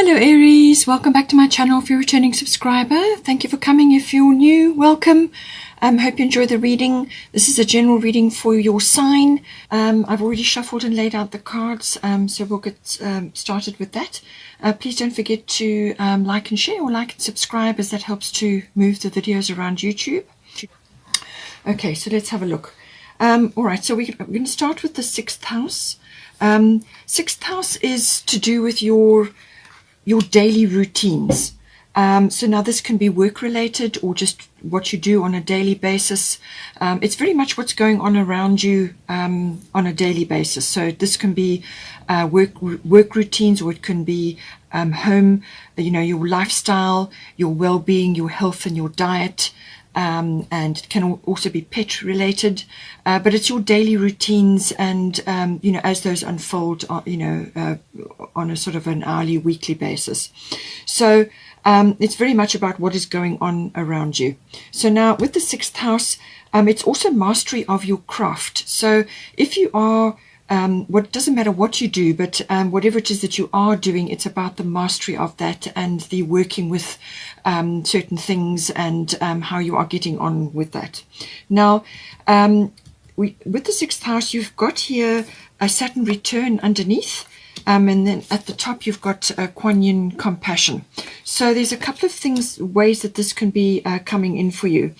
Hello Aries, welcome back to my channel if you're a returning subscriber. Thank you for coming. If you're new, welcome. Hope you enjoy the reading. This is a general reading for your sign. I've already shuffled and laid out the cards, so we'll get started with that. Please don't forget to like and share, or like and subscribe, as that helps to move the videos around YouTube. Okay, so let's have a look. Alright, so we're going to start with the 6th house. 6th house is to do with your daily routines. So now this can be work related or just what you do on a daily basis. It's very much what's going on around you on a daily basis. So this can be work routines, or it can be home, your lifestyle, your well-being, your health and your diet. And it can also be pet related, but it's your daily routines, and as those unfold, on a sort of an hourly, weekly basis. So it's very much about what is going on around you. So now with the 6th house, it's also mastery of your craft. So if you are what doesn't matter what you do, but whatever it is that you are doing, it's about the mastery of that and the working with certain things, and how you are getting on with that. Now, with the 6th house, you've got here a Saturn return underneath, and then at the top you've got Kuan Yin compassion. So there's a couple of ways that this can be coming in for you.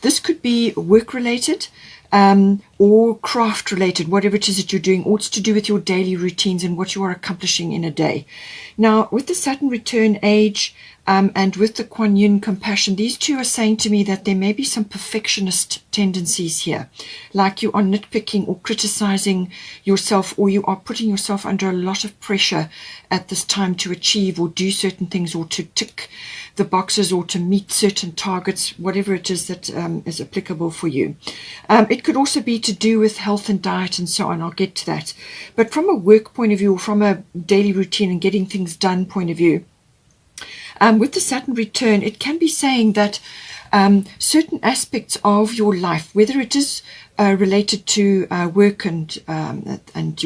This could be work related, or craft related, whatever it is that you're doing, or it's to do with your daily routines and what you are accomplishing in a day. Now, with the Saturn return age and with the Kuan Yin compassion, these two are saying to me that there may be some perfectionist tendencies here, like you are nitpicking or criticizing yourself, or you are putting yourself under a lot of pressure at this time to achieve or do certain things, or to tick the boxes, or to meet certain targets, whatever it is that is applicable for you. It could also be to do with health and diet and so on. I'll get to that. But from a work point of view, or from a daily routine and getting things done point of view, with the Saturn return, it can be saying that certain aspects of your life, whether it is related to work and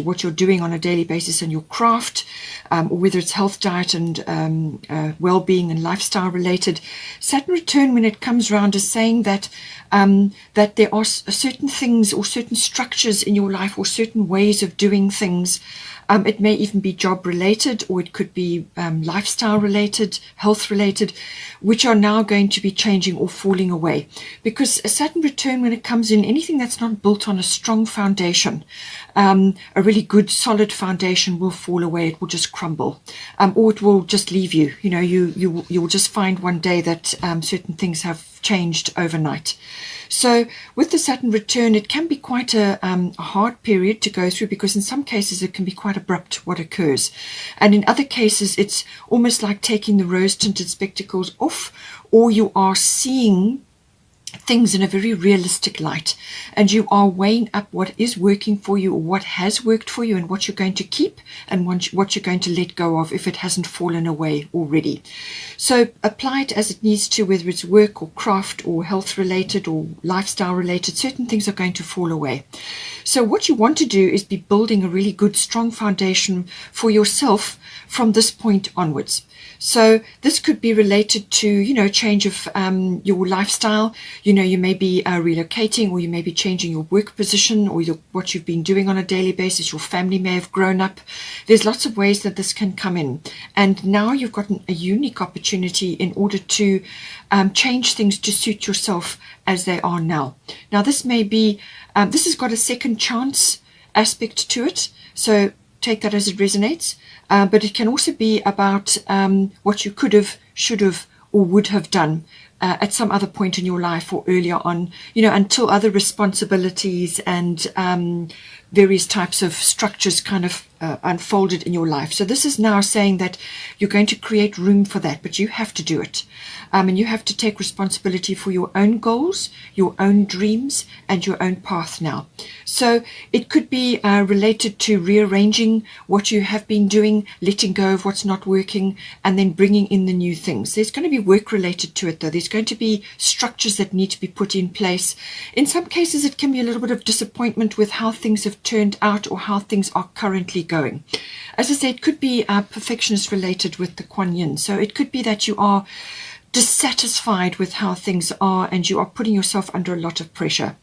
what you're doing on a daily basis and your craft, or whether it's health, diet and well-being and lifestyle related, Saturn return, when it comes around, is saying that that there are certain things or certain structures in your life, or certain ways of doing things. It may even be job related, or it could be lifestyle related, health related, which are now going to be changing or falling away. Because a Saturn return, when it comes in, anything that's not built on a strong foundation, a really good solid foundation, will fall away. It will just crumble, or it will just leave you. You will just find one day that certain things have changed overnight. So with the Saturn return, it can be quite a hard period to go through, because in some cases it can be quite abrupt what occurs, and in other cases it's almost like taking the rose-tinted spectacles off, or you are seeing things in a very realistic light, and you are weighing up what is working for you, or what has worked for you, and what you're going to keep and what you're going to let go of if it hasn't fallen away already. So apply it as it needs to, whether it's work or craft or health related or lifestyle related. Certain things are going to fall away. So what you want to do is be building a really good strong foundation for yourself from this point onwards. So this could be related to, change of your lifestyle. You may be relocating, or you may be changing your work position, or what you've been doing on a daily basis. Your family may have grown up. There's lots of ways that this can come in. And now you've got a unique opportunity in order to change things to suit yourself as they are now. Now this may be, this has got a second chance aspect to it. So take that as it resonates. But it can also be about what you could have, should have, or would have done at some other point in your life, or earlier on, until other responsibilities and various types of structures kind of unfolded in your life. So this is now saying that you're going to create room for that, but you have to do it. And you have to take responsibility for your own goals, your own dreams, and your own path now. So it could be related to rearranging what you have been doing, letting go of what's not working, and then bringing in the new things. There's going to be work related to it, though. There's going to be structures that need to be put in place. In some cases, it can be a little bit of disappointment with how things have turned out or how things are currently going. As I said, it could be perfectionist related with the Kuan Yin. So it could be that you are dissatisfied with how things are and you are putting yourself under a lot of pressure.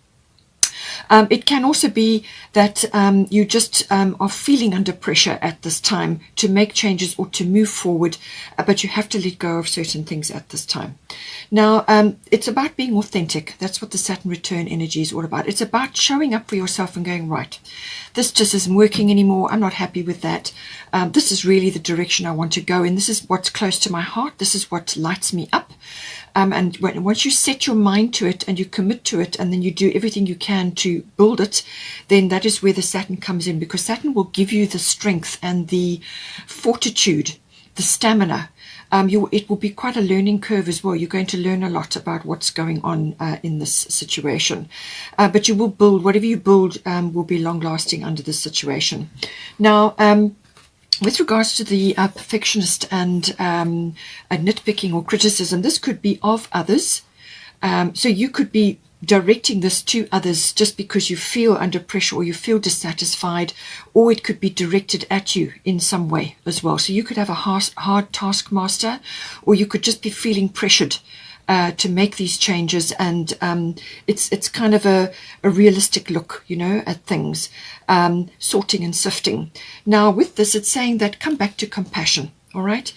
It can also be that you just are feeling under pressure at this time to make changes or to move forward, but you have to let go of certain things at this time. Now, it's about being authentic. That's what the Saturn return energy is all about. It's about showing up for yourself and going, right, this just isn't working anymore. I'm not happy with that. This is really the direction I want to go in. This is what's close to my heart. This is what lights me up. And once you set your mind to it and you commit to it and then you do everything you can to build it, then that is where the Saturn comes in, because Saturn will give you the strength and the fortitude, the stamina. It will be quite a learning curve as well. You're going to learn a lot about what's going on in this situation. But you will build, whatever you build will be long lasting under this situation. Now, with regards to the perfectionist and nitpicking or criticism, this could be of others. So you could be directing this to others just because you feel under pressure or you feel dissatisfied, or it could be directed at you in some way as well. So you could have a hard taskmaster, or you could just be feeling pressured to make these changes, and it's kind of a realistic look, you know, at things, sorting and sifting. Now with this, it's saying that come back to compassion. All right,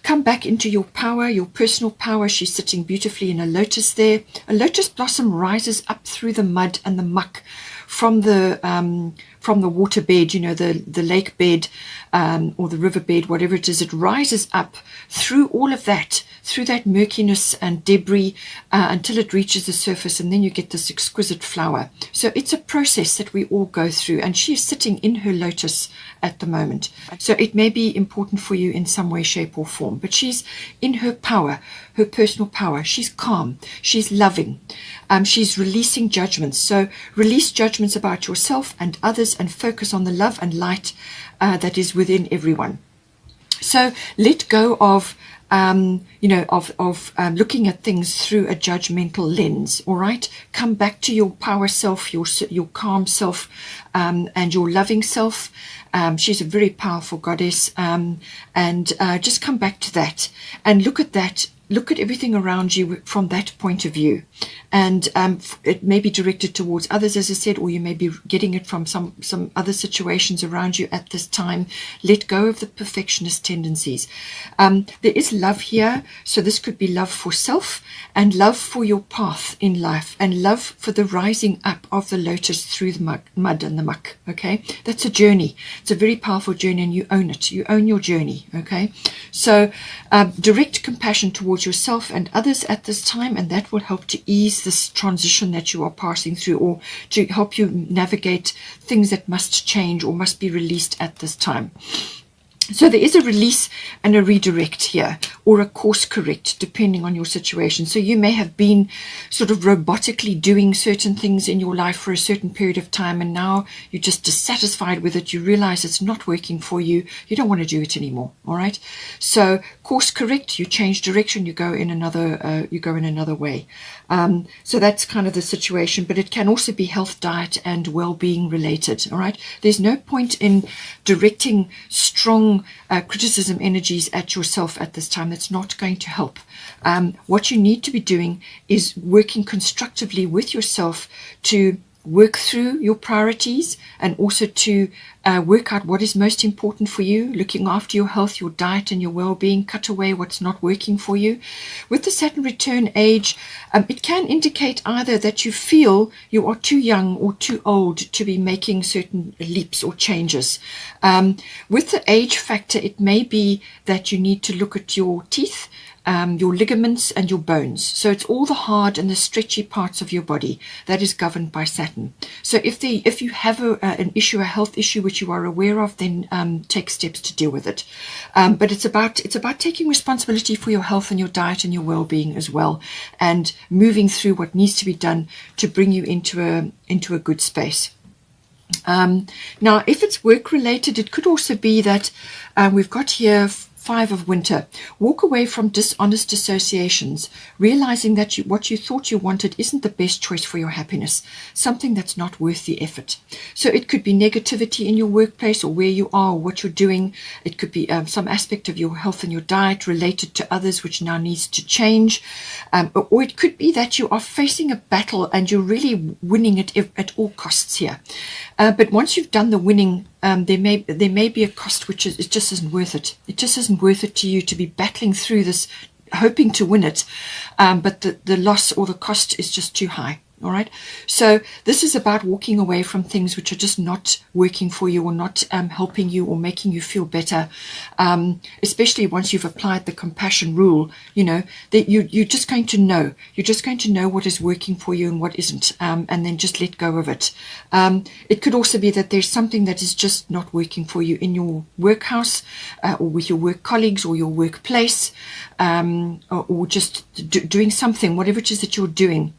come back into your power, your personal power. She's sitting beautifully in a lotus there. A lotus blossom rises up through the mud and the muck from the water bed, you know, the lake bed or the river bed, whatever it is. It rises up through all of that, through that murkiness and debris until it reaches the surface, and then you get this exquisite flower. So it's a process that we all go through, and she's sitting in her lotus at the moment. So it may be important for you in some way, shape or form, but she's in her power, her personal power. She's calm, she's loving, she's releasing judgments. So release judgments about yourself and others and focus on the love and light that is within everyone. So let go of looking at things through a judgmental lens. All right, come back to your power self, your calm self, and your loving self. She's a very powerful goddess, and just come back to that and look at that. Look at everything around you from that point of view, and it may be directed towards others, as I said, or you may be getting it from some other situations around you at this time. Let go of the perfectionist tendencies. There is love here, so this could be love for self and love for your path in life and love for the rising up of the lotus through the mud and the muck. Okay, that's a journey. It's a very powerful journey, and you own it. You own your journey. Okay, so direct compassion towards yourself and others at this time, and that will help to ease this transition that you are passing through, or to help you navigate things that must change or must be released at this time. So there is a release and a redirect here, or a course correct, depending on your situation. So you may have been sort of robotically doing certain things in your life for a certain period of time, and now you're just dissatisfied with it. You realize it's not working for you. You don't want to do it anymore. All right. So course correct, you change direction, you go in another way. So that's kind of the situation, but it can also be health, diet, and well-being related. All right. There's no point in directing strong criticism energies at yourself at this time. That's not going to help. What you need to be doing is working constructively with yourself to work through your priorities, and also to work out what is most important for you, looking after your health, your diet, and your well-being. Cut away what's not working for you. With the Saturn return age, it can indicate either that you feel you are too young or too old to be making certain leaps or changes. With the age factor, it may be that you need to look at your teeth, your ligaments and your bones. So it's all the hard and the stretchy parts of your body that is governed by Saturn. So if you have an issue, a health issue which you are aware of, then take steps to deal with it. But it's about taking responsibility for your health and your diet and your well-being as well, and moving through what needs to be done to bring you into a good space. Now, if it's work related, it could also be that we've got here 5 of winter. Walk away from dishonest associations, realizing that what you thought you wanted isn't the best choice for your happiness, something that's not worth the effort. So it could be negativity in your workplace or where you are or what you're doing. It could be some aspect of your health and your diet related to others which now needs to change. Or it could be that you are facing a battle and you're really winning it at all costs here. But once you've done the winning, there may be a cost which it just isn't worth it. It just isn't worth it to you to be battling through this, hoping to win it, but the loss or the cost is just too high. All right. So this is about walking away from things which are just not working for you or not helping you or making you feel better. Especially once you've applied the compassion rule, you know, that you're just going to know. You're just going to know what is working for you and what isn't, and then just let go of it. It could also be that there's something that is just not working for you in your workhouse or with your work colleagues or your workplace, or just doing something, whatever it is that you're doing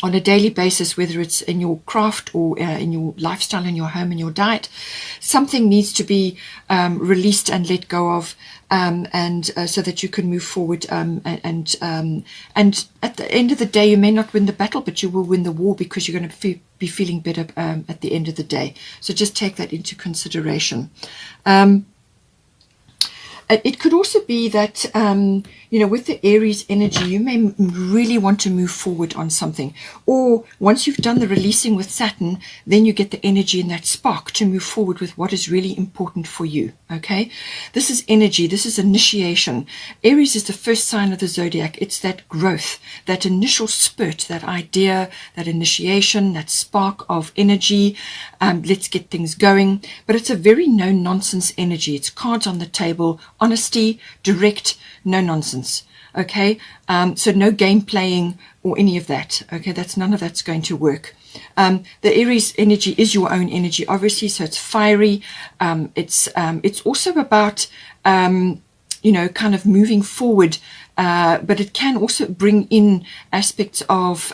on a daily basis, whether it's in your craft or in your lifestyle, in your home, in your diet. Something needs to be released and let go of, and so that you can move forward. And at the end of the day, you may not win the battle, but you will win the war, because you're going to be feeling better at the end of the day. So just take that into consideration. It could also be that, you know, with the Aries energy, you may really want to move forward on something. Or once you've done the releasing with Saturn, then you get the energy and that spark to move forward with what is really important for you. Okay? This is energy. This is initiation. Aries is the first sign of the zodiac. It's that growth, that initial spurt, that idea, that initiation, that spark of energy. Let's get things going. But it's a very no-nonsense energy. It's cards on the table. Honesty, direct, no nonsense. Okay, so no game playing or any of that. Okay, none of that's going to work. The Aries energy is your own energy, obviously, so it's fiery. It's also about you know, kind of moving forward, but it can also bring in aspects of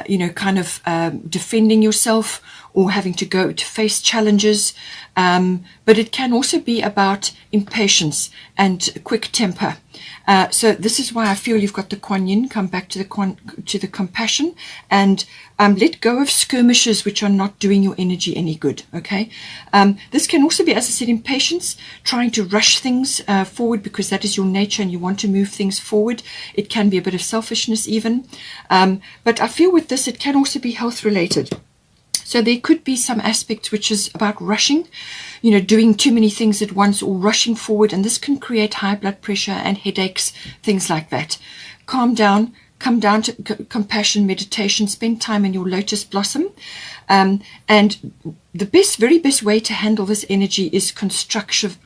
you know, kind of defending yourself or having to go to face challenges. But it can also be about impatience and quick temper. So this is why I feel you've got the Kuan Yin. Come back to the compassion and let go of skirmishes which are not doing your energy any good. Okay. This can also be, as I said, impatience, trying to rush things forward because that is your nature and you want to move things forward. It can be a bit of selfishness even. But I feel with this, it can also be health related. So there could be some aspects which is about rushing, you know, doing too many things at once or rushing forward. And this can create high blood pressure and headaches, things like that. Calm down, come down to compassion, meditation, spend time in your lotus blossom. And the very best way to handle this energy is constructive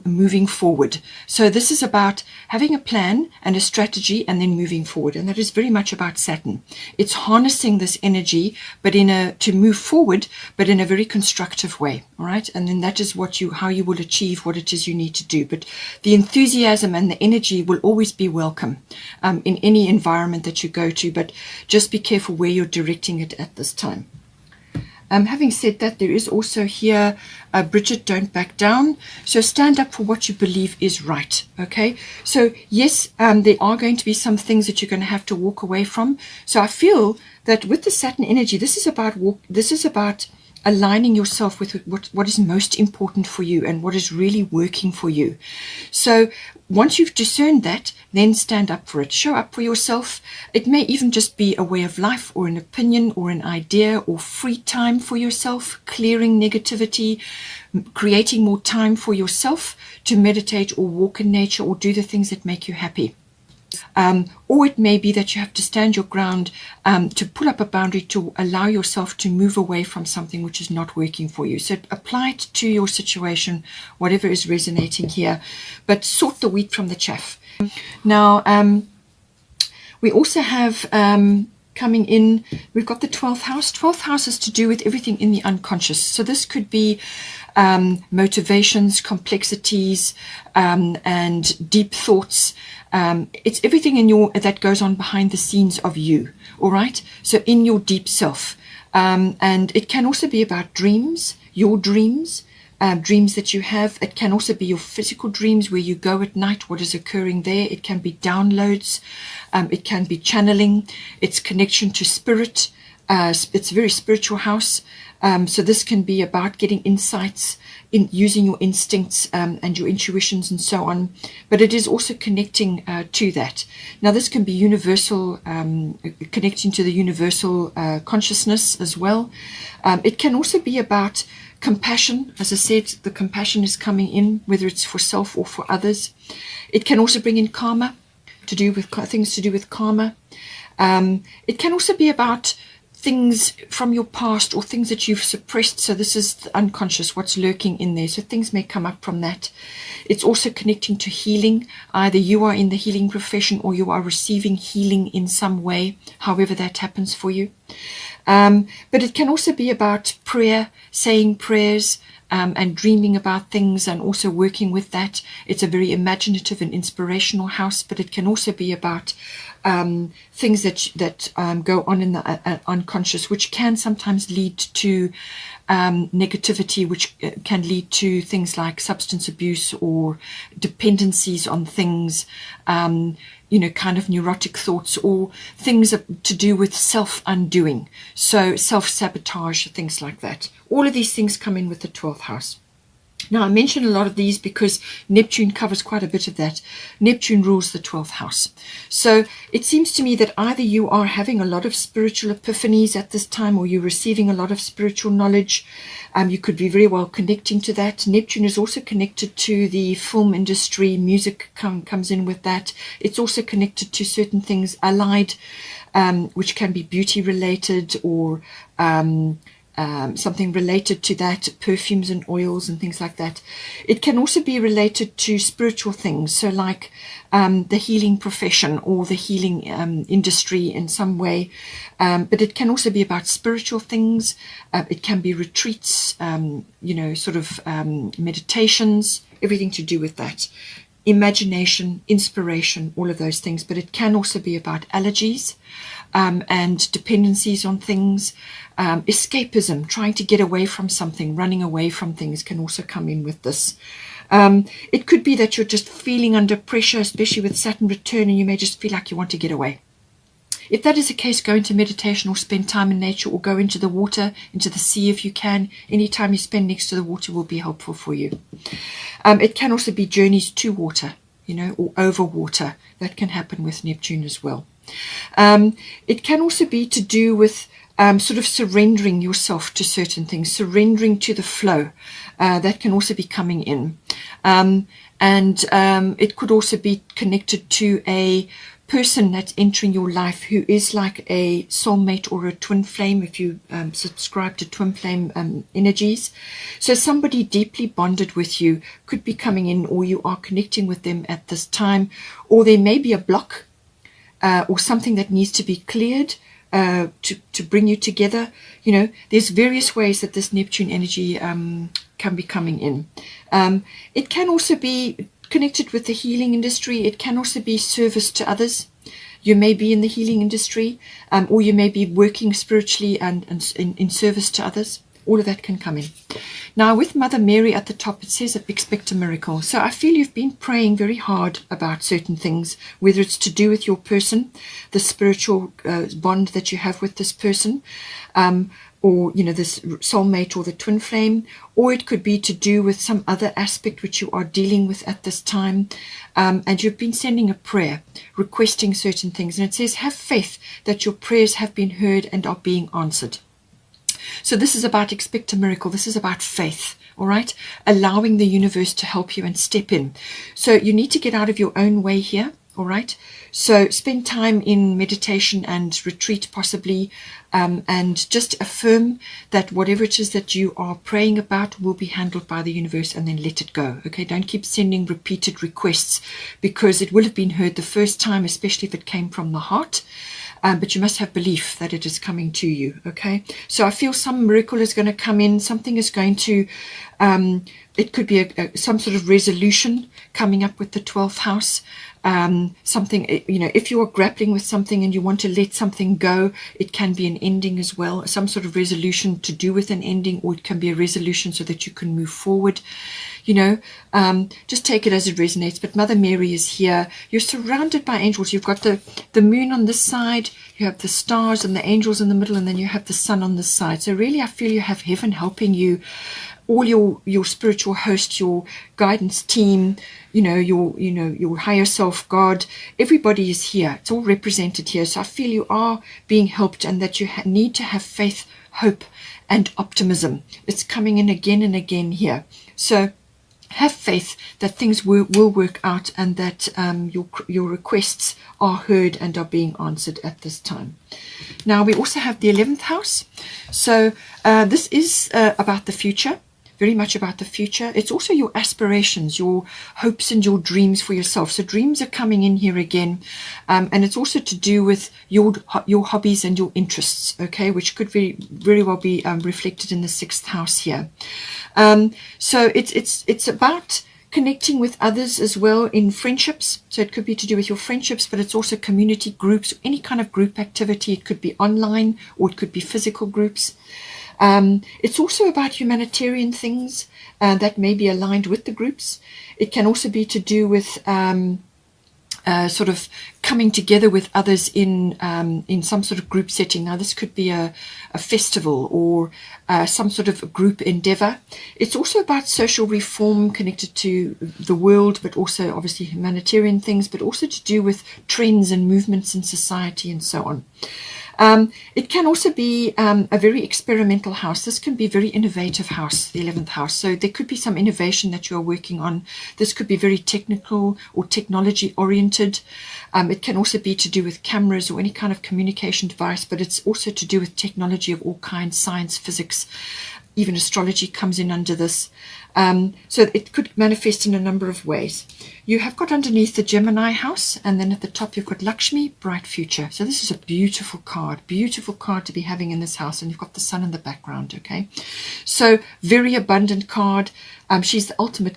moving forward. So this is about having a plan and a strategy and then moving forward. And that is very much about Saturn. It's harnessing this energy, but to move forward, but in a very constructive way. All right. And then that is how you will achieve what it is you need to do. But the enthusiasm and the energy will always be welcome in any environment that you go to. But just be careful where you're directing it at this time. Having said that, there is also here, Bridget, don't back down. So stand up for what you believe is right. Okay. So yes, there are going to be some things that you're going to have to walk away from. So I feel that with the Saturn energy, this is about aligning yourself with what is most important for you and what is really working for you. So once you've discerned that, then stand up for it. Show up for yourself. It may even just be a way of life or an opinion or an idea or free time for yourself, clearing negativity, creating more time for yourself to meditate or walk in nature or do the things that make you happy. Or it may be that you have to stand your ground to pull up a boundary to allow yourself to move away from something which is not working for you. So apply it to your situation, whatever is resonating here, but sort the wheat from the chaff. Now, we also have coming in, we've got the 12th house. 12th house is to do with everything in the unconscious. So this could be motivations, complexities, and deep thoughts. It's everything that goes on behind the scenes of you. All right. So in your deep self. And it can also be about dreams, your dreams, dreams that you have. It can also be your physical dreams where you go at night, what is occurring there. It can be downloads. It can be channeling. It's connection to spirit. It's a very spiritual house. So this can be about getting insights, in using your instincts and your intuitions and so on. But it is also connecting to that. Now this can be universal, connecting to the universal consciousness as well. It can also be about compassion. As I said, the compassion is coming in, whether it's for self or for others. It can also bring in karma, to do with things to do with karma. It can also be about things from your past or things that you've suppressed. So this is the unconscious, what's lurking in there. So things may come up from that. It's also connecting to healing. Either you are in the healing profession or you are receiving healing in some way, however that happens for you. But it can also be about prayer, saying prayers, and dreaming about things and also working with that. It's a very imaginative and inspirational house, but it can also be about things that go on in the unconscious, which can sometimes lead to negativity, which can lead to things like substance abuse or dependencies on things, kind of neurotic thoughts, or things to do with self-undoing, so self-sabotage, things like that. All of these things come in with the 12th house. Now, I mention a lot of these because Neptune covers quite a bit of that. Neptune rules the 12th house. So it seems to me that either you are having a lot of spiritual epiphanies at this time, or you're receiving a lot of spiritual knowledge. You could be very well connecting to that. Neptune is also connected to the film industry. Music comes in with that. It's also connected to certain things allied, which can be beauty related, or something related to that, perfumes and oils and things like that. It can also be related to spiritual things, so like the healing profession or the healing industry in some way. But it can also be about spiritual things. It can be retreats, meditations, everything to do with that. Imagination, inspiration, all of those things. But it can also be about allergies and dependencies on things. Escapism, trying to get away from something, running away from things, can also come in with this. It could be that you're just feeling under pressure, especially with Saturn return, and you may just feel like you want to get away. If that is the case, go into meditation or spend time in nature, or go into the water, into the sea if you can. Any time you spend next to the water will be helpful for you. It can also be journeys to water, or over water. That can happen with Neptune as well. It can also be to do with sort of surrendering yourself to certain things, surrendering to the flow. That can also be coming in. It could also be connected to a person that's entering your life who is like a soulmate or a twin flame, if you subscribe to twin flame energies. So somebody deeply bonded with you could be coming in, or you are connecting with them at this time, or there may be a block or something that needs to be cleared to bring you together. There's various ways that this Neptune energy can be coming in. It can also be connected with the healing industry. It can also be service to others. You may be in the healing industry, or you may be working spiritually and in service to others. All of that can come in. Now, with Mother Mary at the top, it says expect a miracle. So I feel you've been praying very hard about certain things, whether it's to do with your person, the spiritual bond that you have with this person, or this soulmate or the twin flame, or it could be to do with some other aspect which you are dealing with at this time, and you've been sending a prayer requesting certain things, and it says have faith that your prayers have been heard and are being answered. So this is about expect a miracle. This is about faith, all right? Allowing the universe to help you and step in. So you need to get out of your own way here, all right? So spend time in meditation and retreat possibly, and just affirm that whatever it is that you are praying about will be handled by the universe, and then let it go, okay? Don't keep sending repeated requests, because it will have been heard the first time, especially if it came from the heart. But you must have belief that it is coming to you, okay? So I feel some miracle is going to come in. Something is going to It could be some sort of resolution coming up with the 12th house. Something, if you are grappling with something and you want to let something go, it can be an ending as well, some sort of resolution to do with an ending, or it can be a resolution so that you can move forward. Just take it as it resonates. But Mother Mary is here. You're surrounded by angels. You've got the moon on this side, you have the stars and the angels in the middle, and then you have the sun on this side. So really, I feel you have heaven helping you, all your spiritual host, your guidance team, your higher self, God. Everybody is here. It's all represented here. So I feel you are being helped, and that you need to have faith, hope, and optimism. It's coming in again and again here. So have faith that things will work out, and that your requests are heard and are being answered at this time. Now, we also have the 11th house. So this is about the future, very much about the future. It's also your aspirations, your hopes and your dreams for yourself. So dreams are coming in here again. And it's also to do with your hobbies and your interests, okay, which could very well be reflected in the 6th house here. So it's about connecting with others as well in friendships. So it could be to do with your friendships, but it's also community groups, any kind of group activity. It could be online, or it could be physical groups. It's also about humanitarian things that may be aligned with the groups. It can also be to do with sort of coming together with others in some sort of group setting. Now, this could be a festival, or some sort of group endeavor. It's also about social reform connected to the world, but also obviously humanitarian things, but also to do with trends and movements in society and so on. It can also be a very experimental house. This can be a very innovative house, the 11th house. So there could be some innovation that you are working on. This could be very technical or technology oriented. It can also be to do with cameras or any kind of communication device, but it's also to do with technology of all kinds, science, physics, even astrology comes in under this. So it could manifest in a number of ways. You have got underneath the Gemini house, and then at the top you've got Lakshmi, bright future. So this is a beautiful card to be having in this house, and you've got the sun in the background, okay? So very abundant card. She's the ultimate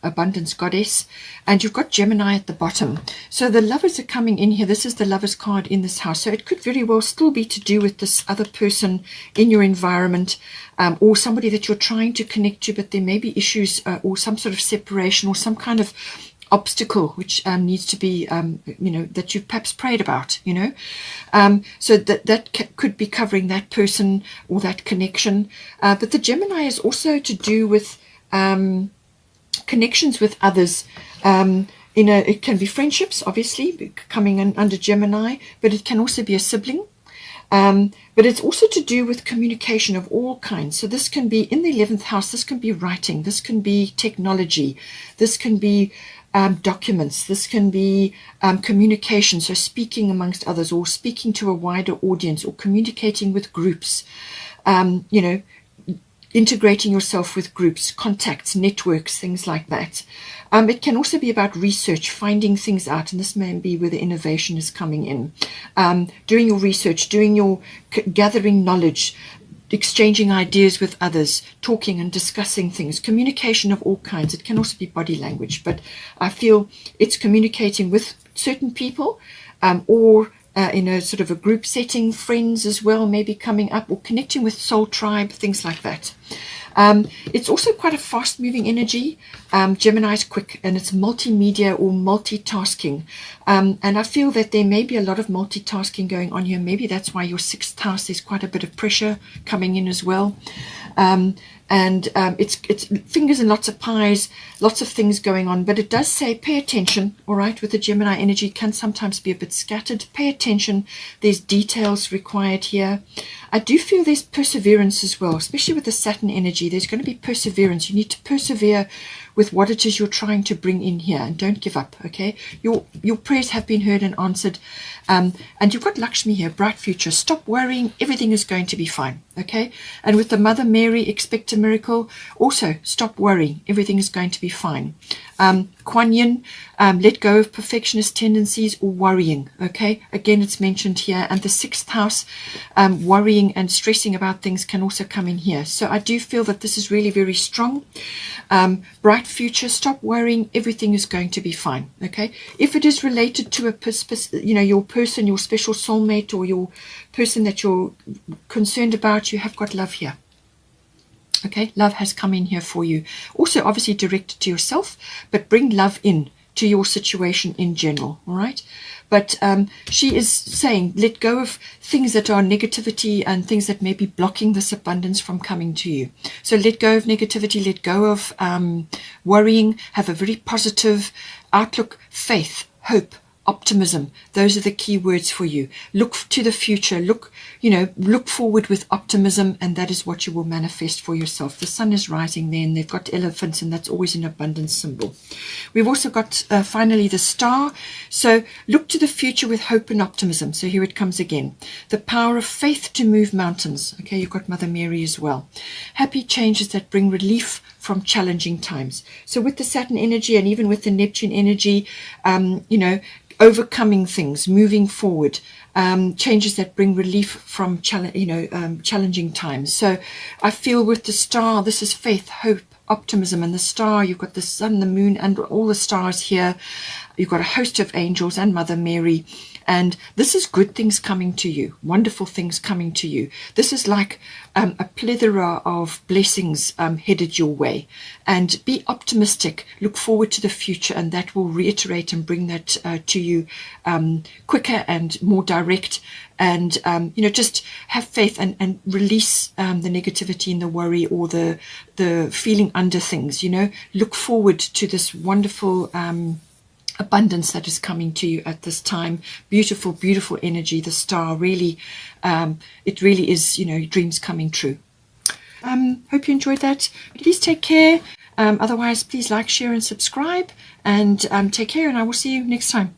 abundance goddess, and you've got Gemini at the bottom. So the lovers are coming in here. This is the lovers card in this house. So it could very well still be to do with this other person in your environment, or somebody that you're trying to connect to, but there may be issues or some sort of separation or some kind of obstacle which needs to be that you've perhaps prayed about, so that could be covering that person or that connection. But the Gemini is also to do with connections with others. It can be friendships, obviously, coming in under Gemini, but it can also be a sibling. But it's also to do with communication of all kinds. So this can be in the 11th house. This can be writing. This can be technology. This can be documents. This can be communication. So speaking amongst others, or speaking to a wider audience, or communicating with groups. Integrating yourself with groups, contacts, networks, things like that. It can also be about research, finding things out, and this may be where the innovation is coming in. Doing your research, gathering knowledge, exchanging ideas with others, talking and discussing things, communication of all kinds. It can also be body language, but I feel it's communicating with certain people, or in a sort of a group setting, friends as well, maybe coming up, or connecting with soul tribe, things like that. It's also quite a fast moving energy. Gemini is quick, and it's multimedia or multitasking. And I feel that there may be a lot of multitasking going on here. Maybe that's why your 6th house, there's quite a bit of pressure coming in as well. It's fingers and lots of pies, lots of things going on, but it does say pay attention. All right, with the Gemini energy, can sometimes be a bit scattered. Pay attention. There's details required here. I do feel there's perseverance as well, especially with the Saturn energy. There's going to be perseverance. You need to persevere with what it is you're trying to bring in here, and don't give up. Okay, your prayers have been heard and answered, and you've got Lakshmi here, bright future. Stop worrying, everything is going to be fine. Okay, and with the Mother Mary, expect a miracle. Also, stop worrying, everything is going to be fine. Kuan Yin, let go of perfectionist tendencies or worrying. Okay, again, it's mentioned here. And the 6th house, worrying and stressing about things can also come in here. So I do feel that this is really very strong. Bright future. Stop worrying. Everything is going to be fine. Okay, if it is related to your person, your special soulmate, or your person that you're concerned about, you have got love here. Okay, love has come in here for you. Also, obviously directed to yourself, but bring love in to your situation in general. All right. But she is saying, let go of things that are negativity and things that may be blocking this abundance from coming to you. So let go of negativity, let go of worrying, have a very positive outlook, faith, hope, optimism. Those are the key words for you. Look to the future. Look forward with optimism, and that is what you will manifest for yourself. The sun is rising there, and they've got elephants, and that's always an abundance symbol. We've also got finally the star. So look to the future with hope and optimism. So here it comes again. The power of faith to move mountains. Okay, you've got Mother Mary as well. Happy changes that bring relief from challenging times. So with the Saturn energy and even with the Neptune energy, overcoming things, moving forward, changes that bring relief from challenging times. So I feel with the star, this is faith, hope, optimism, and the star, you've got the sun, the moon, and all the stars here. You've got a host of angels and Mother Mary. And this is good things coming to you, wonderful things coming to you. This is like a plethora of blessings headed your way. And be optimistic, look forward to the future, and that will reiterate and bring that to you quicker and more direct. And, just have faith and release the negativity and the worry or the feeling under things, Look forward to this wonderful abundance that is coming to you at this time. Beautiful, beautiful energy. The star really, it really is, dreams coming true. Hope you enjoyed that. Please take care. Otherwise, please like, share, and subscribe. And take care, and I will see you next time.